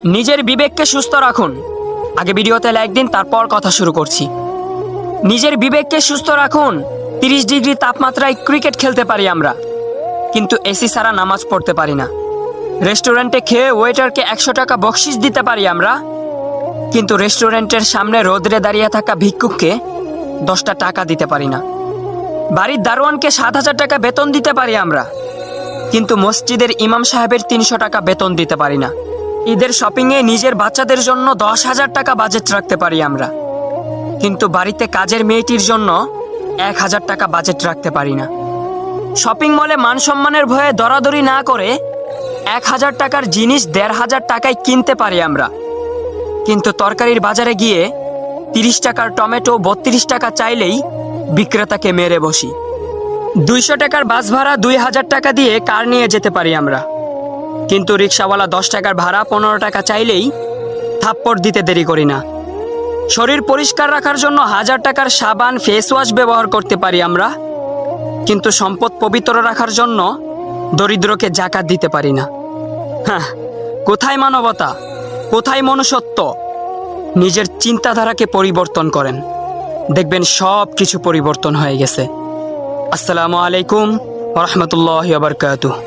নিজের বিবেককে সুস্থ রাখুন। আগে ভিডিওতে লাইক দিন, তারপর কথা শুরু করছি। নিজের বিবেককে সুস্থ রাখুন। 30 ডিগ্রি তাপমাত্রায় ক্রিকেট খেলতে পারি আমরা, কিন্তু এসি ছাড়া নামাজ পড়তে পারি না। রেস্টুরেন্টে খেয়ে ওয়েটারকে 100 টাকা বকশিশ দিতে পারি আমরা, কিন্তু রেস্টুরেন্টের সামনে রোদরে দাঁড়িয়ে থাকা ভিক্ষুককে 10টা টাকা দিতে পারি না। বাড়ির দারোয়ানকে 7,000 টাকা বেতন দিতে পারি আমরা, কিন্তু মসজিদের ইমাম সাহেবের 300 টাকা বেতন দিতে পারি না। ঈদের শপিংয়ে নিজের বাচ্চাদের জন্য 10,000 টাকা বাজেট রাখতে পারি আমরা, কিন্তু বাড়িতে কাজের মেয়েটির জন্য 1,000 টাকা বাজেট রাখতে পারি না। শপিং মলে মান সম্মানের ভয়ে দরাদরি না করে 1,000 টাকার জিনিস 1,500 টাকায় কিনতে পারি আমরা, কিন্তু তরকারির বাজারে গিয়ে 30 টাকার টমেটো 32 টাকা চাইলেই বিক্রেতাকে মেরে বসি। 200 টাকার বাস ভাড়া 2,000 টাকা দিয়ে কার নিয়ে যেতে পারি আমরা, কিন্তু রিক্সাওয়ালা 10 টাকার ভাড়া 15 টাকা চাইলেই থাপ্পড় দিতে দেরি করি না। শরীর পরিষ্কার রাখার জন্য 1000 টাকার সাবান ফেস ওয়াশ ব্যবহার করতে পারি আমরা, কিন্তু সম্পদ পবিত্র রাখার জন্য দরিদ্রকে জাকাত দিতে পারি না। হ্যাঁ, কোথায় মানবতা, কোথায় মনুষ্যত্ব? নিজের চিন্তাধারাকে পরিবর্তন করেন, দেখবেন সব কিছু পরিবর্তন হয়ে গেছে। আসসালামু আলাইকুম ওয়া রাহমাতুল্লাহি ওয়া বারাকাতুহু।